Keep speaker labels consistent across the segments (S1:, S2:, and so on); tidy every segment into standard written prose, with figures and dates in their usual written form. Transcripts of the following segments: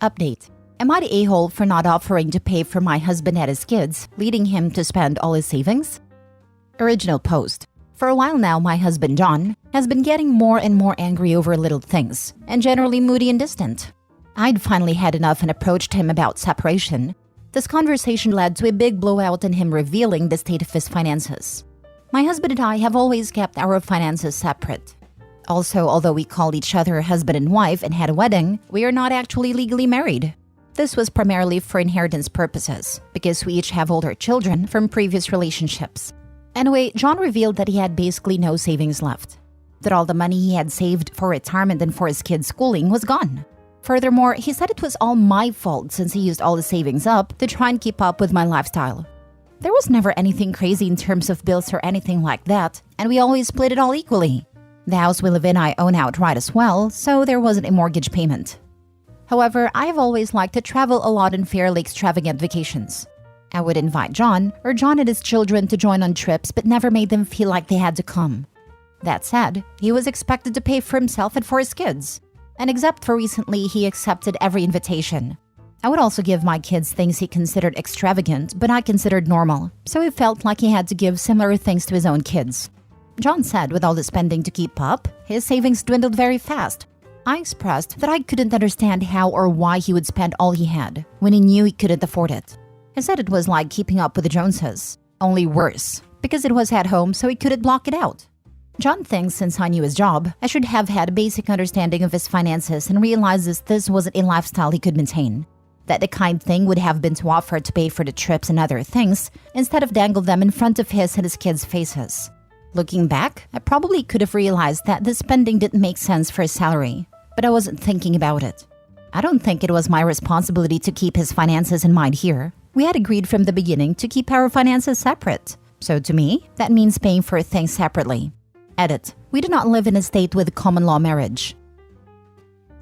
S1: Update. Am I the a-hole for not offering to pay for my husband and his kids, leading him to spend all his savings? Original post. For a while now, my husband John has been getting more and more angry over little things, and generally moody and distant. I'd finally had enough and approached him about separation. This conversation led to a big blowout and him revealing the state of his finances. My husband and I have always kept our finances separate. Also, although we called each other husband and wife and had a wedding, we are not actually legally married. This was primarily for inheritance purposes, because we each have older children from previous relationships. Anyway, John revealed that he had basically no savings left. That all the money he had saved for retirement and for his kids' schooling was gone. Furthermore, he said it was all my fault since he used all the savings up to try and keep up with my lifestyle. There was never anything crazy in terms of bills or anything like that, and we always split it all equally. The house we live in I own outright as well, so there wasn't a mortgage payment. However, I've always liked to travel a lot on fairly extravagant vacations. I would invite John or John and his children to join on trips but never made them feel like they had to come. That said, he was expected to pay for himself and for his kids. And except for recently, he accepted every invitation. I would also give my kids things he considered extravagant but I considered normal, so he felt like he had to give similar things to his own kids. John said with all the spending to keep up, his savings dwindled very fast. I expressed that I couldn't understand how or why he would spend all he had when he knew he couldn't afford it. He said it was like keeping up with the Joneses, only worse, because it was at home so he couldn't block it out. John thinks since I knew his job, I should have had a basic understanding of his finances and realizes this wasn't a lifestyle he could maintain. That the kind thing would have been to offer to pay for the trips and other things, instead of dangle them in front of his and his kids' faces. Looking back, I probably could have realized that the spending didn't make sense for his salary, but I wasn't thinking about it. I don't think it was my responsibility to keep his finances in mind here. We had agreed from the beginning to keep our finances separate. So to me, that means paying for things separately. Edit. We do not live in a state with common law marriage.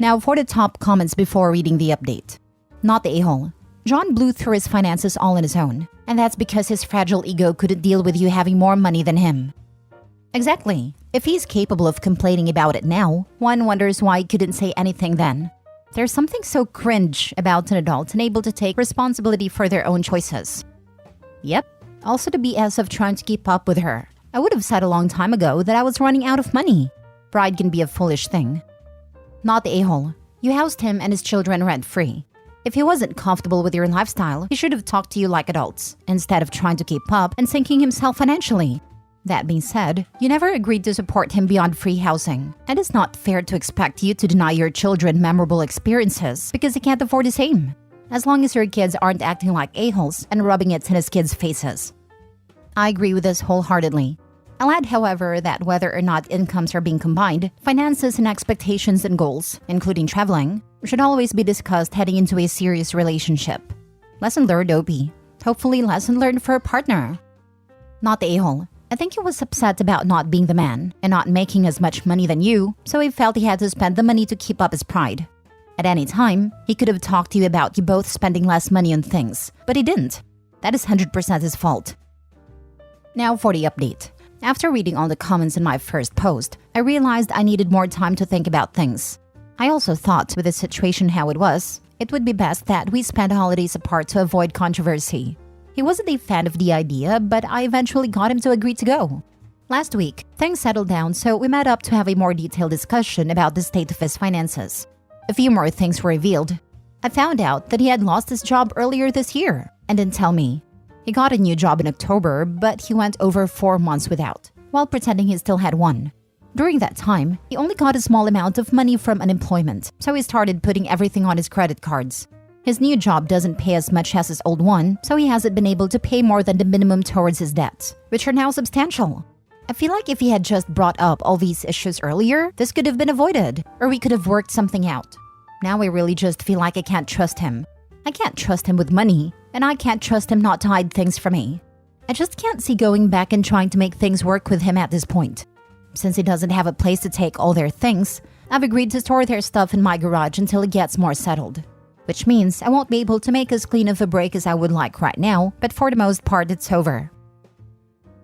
S1: Now for the top comments before reading the update. Not the a-hole. John blew through his finances all on his own, and that's because his fragile ego couldn't deal with you having more money than him. Exactly. If he's capable of complaining about it now, one wonders why he couldn't say anything then. There's something so cringe about an adult unable to take responsibility for their own choices. Yep. Also the BS of trying to keep up with her. I would have said a long time ago that I was running out of money. Pride can be a foolish thing. Not the a-hole. You housed him and his children rent-free. If he wasn't comfortable with your lifestyle, he should have talked to you like adults, instead of trying to keep up and sinking himself financially. That being said, you never agreed to support him beyond free housing, and it's not fair to expect you to deny your children memorable experiences because they can't afford the same, as long as your kids aren't acting like a-holes and rubbing it in his kids' faces. I agree with this wholeheartedly. I'll add, however, that whether or not incomes are being combined, finances and expectations and goals, including traveling, should always be discussed heading into a serious relationship. Lesson learned, OP. Hopefully lesson learned for a partner. Not the a-hole. I think he was upset about not being the man and not making as much money than you, so he felt he had to spend the money to keep up his pride. At any time, he could have talked to you about you both spending less money on things, but he didn't. That is 100% his fault. Now for the update. After reading all the comments in my first post, I realized I needed more time to think about things. I also thought with the situation how it was, it would be best that we spend holidays apart to avoid controversy. He wasn't a fan of the idea, but I eventually got him to agree to go. Last week, things settled down, so we met up to have a more detailed discussion about the state of his finances. A few more things were revealed. I found out that he had lost his job earlier this year and didn't tell me. He got a new job in October, but he went over 4 months without, while pretending he still had one. During that time, he only got a small amount of money from unemployment, so he started putting everything on his credit cards. His new job doesn't pay as much as his old one, so he hasn't been able to pay more than the minimum towards his debts, which are now substantial. I feel like if he had just brought up all these issues earlier, this could have been avoided, or we could have worked something out. Now I really just feel like I can't trust him. I can't trust him with money, and I can't trust him not to hide things from me. I just can't see going back and trying to make things work with him at this point. Since he doesn't have a place to take all their things, I've agreed to store their stuff in my garage until it gets more settled. Which means I won't be able to make as clean of a break as I would like right now, but for the most part it's over.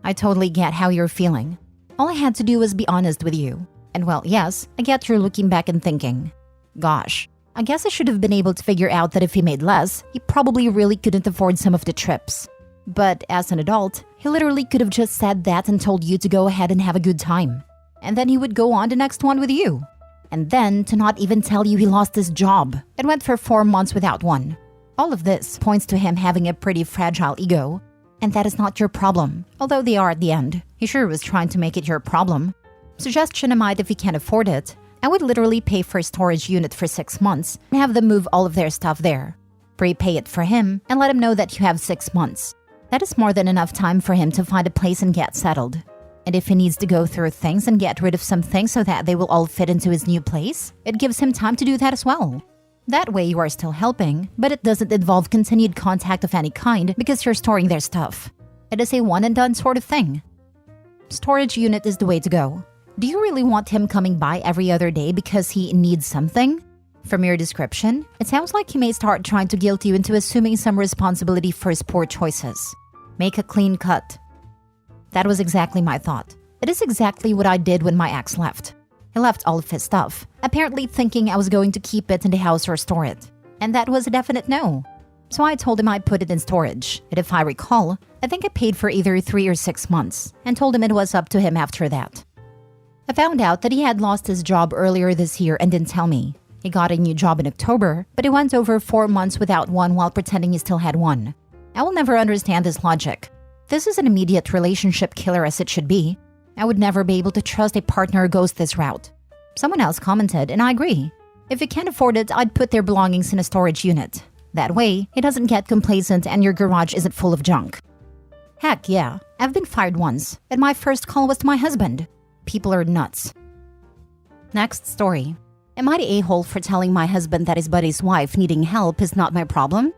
S1: I totally get how you're feeling. All I had to do was be honest with you. And well, yes, I get you're looking back and thinking, gosh, I guess I should have been able to figure out that if he made less, he probably really couldn't afford some of the trips. But as an adult, he literally could have just said that and told you to go ahead and have a good time. And then he would go on the next one with you. And then to not even tell you he lost his job and went for 4 months without one. All of this points to him having a pretty fragile ego. And that is not your problem, although they are at the end. He sure was trying to make it your problem. Suggestion I might if he can't afford it. I would literally pay for a storage unit for 6 months and have them move all of their stuff there. Prepay it for him and let him know that you have 6 months. That is more than enough time for him to find a place and get settled. And if he needs to go through things and get rid of some things so that they will all fit into his new place, it gives him time to do that as well. That way you are still helping, but it doesn't involve continued contact of any kind because you're storing their stuff. It is a one and done sort of thing. Storage unit is the way to go. Do you really want him coming by every other day because he needs something? From your description, it sounds like he may start trying to guilt you into assuming some responsibility for his poor choices. Make a clean cut. That was exactly my thought. It is exactly what I did when my ex left. He left all of his stuff, apparently thinking I was going to keep it in the house or store it. And that was a definite no. So I told him I'd put it in storage. And if I recall, I think I paid for either 3 or 6 months and told him it was up to him after that. I found out that he had lost his job earlier this year and didn't tell me. He got a new job in October, but he went over 4 months without one while pretending he still had one. I will never understand this logic. This is an immediate relationship killer as it should be. I would never be able to trust a partner who goes this route. Someone else commented, and I agree. If you can't afford it, I'd put their belongings in a storage unit. That way, he doesn't get complacent and your garage isn't full of junk. Heck yeah, I've been fired once, and my first call was to my husband. People are nuts. Next story. Am I the a-hole for telling my husband that his buddy's wife needing help is not my problem?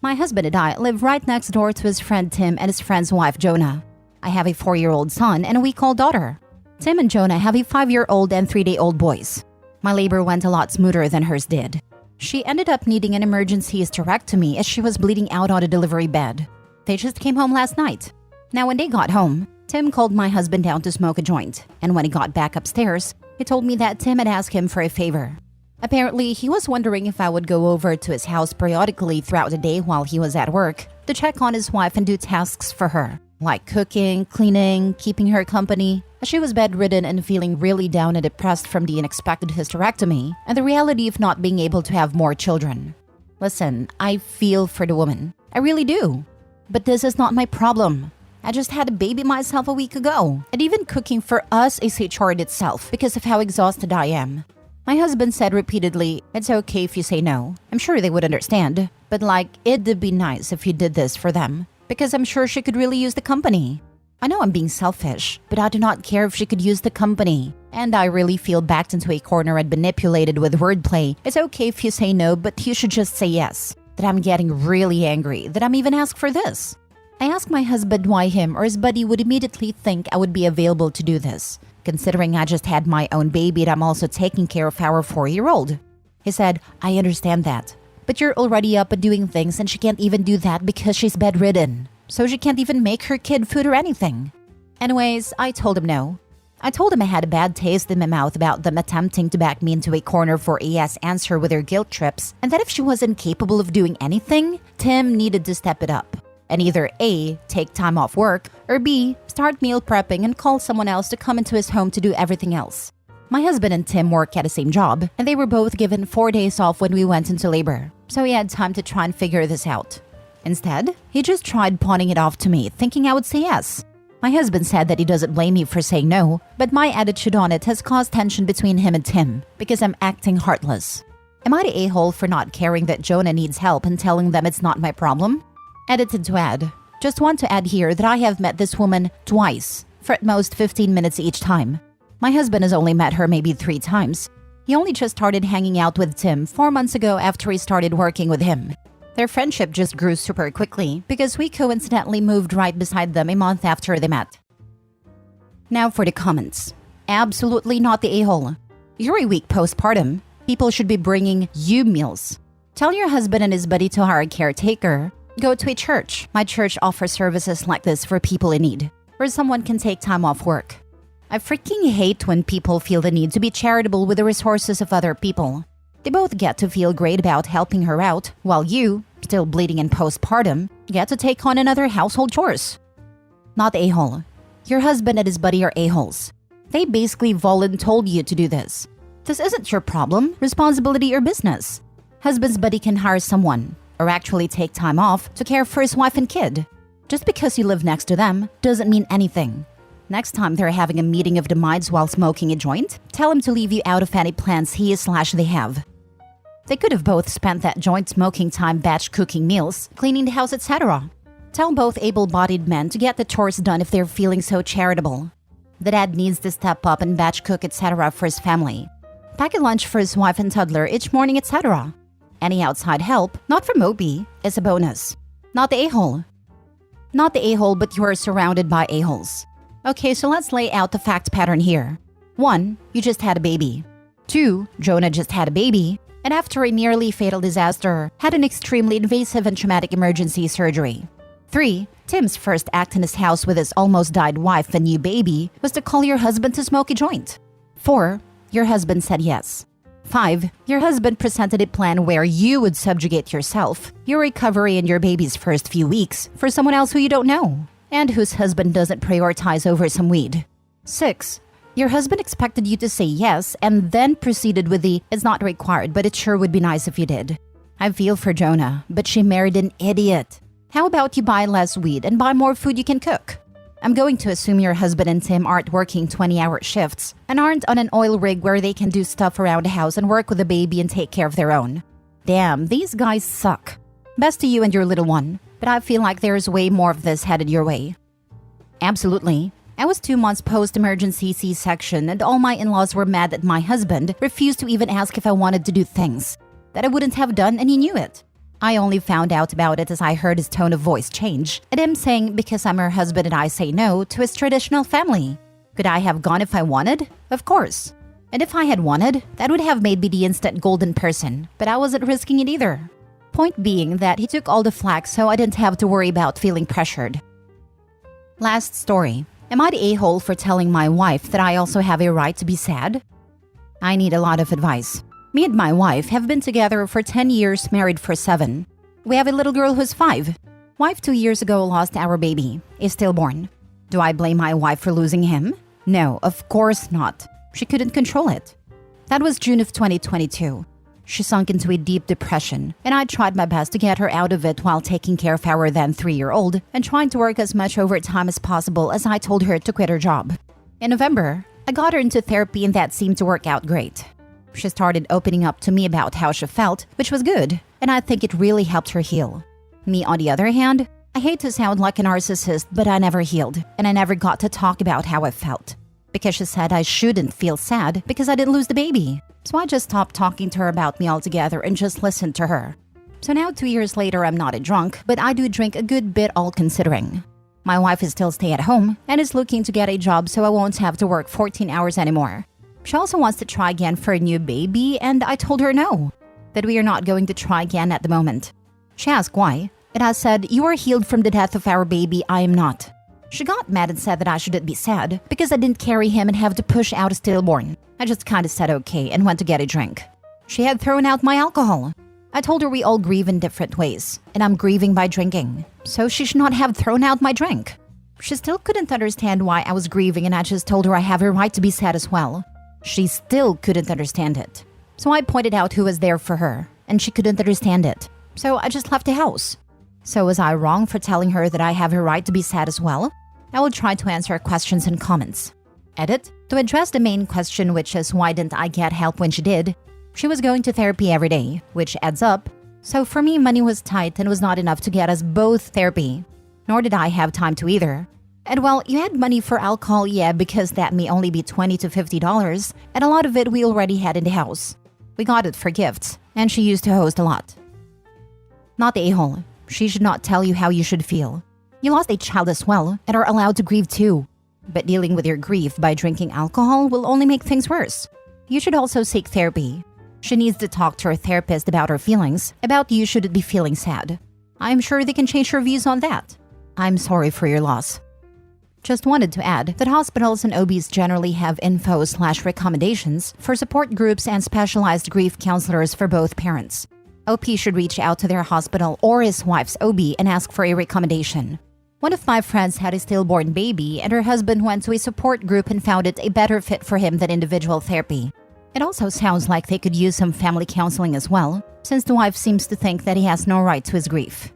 S1: My husband and I live right next door to his friend Tim and his friend's wife Jonah. I have a 4-year-old son and a week-old daughter. Tim and Jonah have a 5-year-old and 3-day-old boys. My labor went a lot smoother than hers did. She ended up needing an emergency hysterectomy as she was bleeding out on a delivery bed. They just came home last night. Now when they got home, Tim called my husband down to smoke a joint, and when he got back upstairs, he told me that Tim had asked him for a favor. Apparently, he was wondering if I would go over to his house periodically throughout the day while he was at work to check on his wife and do tasks for her, like cooking, cleaning, keeping her company, as she was bedridden and feeling really down and depressed from the unexpected hysterectomy and the reality of not being able to have more children. Listen, I feel for the woman. I really do. But this is not my problem. I just had a baby myself a week ago, and even cooking for us is a chore in itself because of how exhausted I am. My husband said repeatedly, it's okay if you say no. I'm sure they would understand, but it'd be nice if you did this for them, because I'm sure she could really use the company. I know I'm being selfish, but I do not care if she could use the company. And I really feel backed into a corner and manipulated with wordplay. It's okay if you say no, but you should just say yes. That I'm getting really angry that I'm even asked for this. I asked my husband why him or his buddy would immediately think I would be available to do this, considering I just had my own baby and I'm also taking care of our 4-year-old. He said, I understand that, but you're already up and doing things and she can't even do that because she's bedridden. So she can't even make her kid food or anything. Anyways, I told him no. I told him I had a bad taste in my mouth about them attempting to back me into a corner for a yes answer with their guilt trips, and that if she wasn't capable of doing anything, Tim needed to step it up. And either A, take time off work, or B, start meal prepping and call someone else to come into his home to do everything else. My husband and Tim work at the same job, and they were both given 4 days off when we went into labor, so he had time to try and figure this out. Instead, he just tried pawning it off to me, thinking I would say yes. My husband said that he doesn't blame me for saying no, but my attitude on it has caused tension between him and Tim, because I'm acting heartless. Am I the a-hole for not caring that Jonah needs help and telling them it's not my problem? Edited to add. Just want to add here that I have met this woman twice, for at most 15 minutes each time. My husband has only met her maybe 3 times. He only just started hanging out with Tim 4 months ago after he started working with him. Their friendship just grew super quickly because we coincidentally moved right beside them a month after they met. Now for the comments. Absolutely not the a-hole. You're a week postpartum. People should be bringing you meals. Tell your husband and his buddy to hire a caretaker. Go to a church. My church offers services like this for people in need, where someone can take time off work. I freaking hate when people feel the need to be charitable with the resources of other people. They both get to feel great about helping her out, while you, still bleeding in postpartum, get to take on another household chores. Not a-hole. Your husband and his buddy are a-holes. They basically voluntold you to do this. This isn't your problem, responsibility, or business. Husband's buddy can hire someone, or actually take time off to care for his wife and kid. Just because you live next to them doesn't mean anything. Next time they're having a meeting of the minds while smoking a joint, tell him to leave you out of any plans he/they have. They could have both spent that joint smoking time batch cooking meals, cleaning the house, etc. Tell both able-bodied men to get the chores done if they're feeling so charitable. The dad needs to step up and batch cook, etc. for his family. Pack a lunch for his wife and toddler each morning, etc. Any outside help, not from Opie, is a bonus. Not the a-hole. Not the a-hole, but you are surrounded by a-holes. Okay, so let's lay out the fact pattern here. 1. You just had a baby. 2. Jonah just had a baby, and after a nearly fatal disaster, had an extremely invasive and traumatic emergency surgery. 3. Tim's first act in his house with his almost died wife and new baby was to call your husband to smoke a joint. 4. Your husband said yes. 5. Your husband presented a plan where you would subjugate yourself, your recovery, and your baby's first few weeks for someone else who you don't know, and whose husband doesn't prioritize over some weed. 6. Your husband expected you to say yes and then proceeded with the "it's not required, but it sure would be nice if you did." I feel for Jonah, but she married an idiot. How about you buy less weed and buy more food you can cook? I'm going to assume your husband and Tim aren't working 20-hour shifts and aren't on an oil rig where they can do stuff around the house and work with the baby and take care of their own. Damn, these guys suck. Best to you and your little one, but I feel like there's way more of this headed your way. Absolutely. I was 2 months post-emergency C-section and all my in-laws were mad that my husband refused to even ask if I wanted to do things that I wouldn't have done, and he knew it. I only found out about it as I heard his tone of voice change, and him saying because I'm her husband and I say no to his traditional family. Could I have gone if I wanted? Of course. And if I had wanted, that would have made me the instant golden person, but I wasn't risking it either. Point being that he took all the flack so I didn't have to worry about feeling pressured. Last story. Am I the a-hole for telling my wife that I also have a right to be sad? I need a lot of advice. Me and my wife have been together for 10 years, married for 7. We have a little girl who's 5. Wife 2 years ago lost our baby, is stillborn. Do I blame my wife for losing him? No, of course not. She couldn't control it. That was June of 2022. She sunk into a deep depression, and I tried my best to get her out of it while taking care of our then 3-year-old and trying to work as much overtime as possible as I told her to quit her job. In November, I got her into therapy and that seemed to work out great. She started opening up to me about how she felt, which was good, and I think it really helped her heal. Me, on the other hand, I hate to sound like a narcissist, but I never healed, and I never got to talk about how I felt. Because she said I shouldn't feel sad because I didn't lose the baby. So I just stopped talking to her about me altogether and just listened to her. So now 2 years later, I'm not a drunk, but I do drink a good bit all considering. My wife is still stay at home and is looking to get a job so I won't have to work 14 hours anymore. She also wants to try again for a new baby, and I told her no, that we are not going to try again at the moment. She asked why, and I said, "You are healed from the death of our baby, I am not." She got mad and said that I shouldn't be sad because I didn't carry him and have to push out a stillborn. I just kinda said okay and went to get a drink. She had thrown out my alcohol. I told her we all grieve in different ways, and I'm grieving by drinking, so she should not have thrown out my drink. She still couldn't understand why I was grieving, and I just told her I have a right to be sad as well. She still couldn't understand it. So I pointed out who was there for her, and she couldn't understand it. So I just left the house. So was I wrong for telling her that I have a right to be sad as well? I will try to answer questions and comments. Edit. To address the main question, which is why didn't I get help when she did? She was going to therapy every day, which adds up. So for me, money was tight and was not enough to get us both therapy. Nor did I have time to either. And well, you had money for alcohol, yeah, because that may only be $20 to $50, and a lot of it we already had in the house. We got it for gifts, and she used to host a lot. Not the a-hole. She should not tell you how you should feel. You lost a child as well, and are allowed to grieve too. But dealing with your grief by drinking alcohol will only make things worse. You should also seek therapy. She needs to talk to her therapist about her feelings, about you shouldn't be feeling sad. I'm sure they can change her views on that. I'm sorry for your loss. Just wanted to add that hospitals and OBs generally have info/recommendations for support groups and specialized grief counselors for both parents. OP should reach out to their hospital or his wife's OB and ask for a recommendation. One of my friends had a stillborn baby, and her husband went to a support group and found it a better fit for him than individual therapy. It also sounds like they could use some family counseling as well, since the wife seems to think that he has no right to his grief.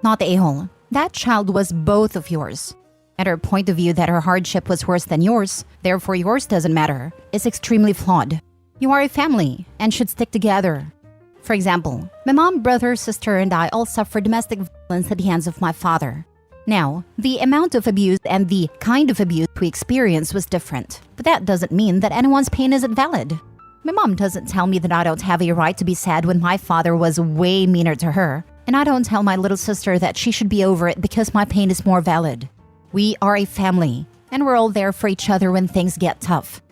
S1: Not the a-hole. That child was both of yours. And her point of view that her hardship was worse than yours, therefore yours doesn't matter, is extremely flawed. You are a family and should stick together. For example, my mom, brother, sister, and I all suffered domestic violence at the hands of my father. Now, the amount of abuse and the kind of abuse we experienced was different, but that doesn't mean that anyone's pain isn't valid. My mom doesn't tell me that I don't have a right to be sad when my father was way meaner to her, and I don't tell my little sister that she should be over it because my pain is more valid. We are a family, and we're all there for each other when things get tough.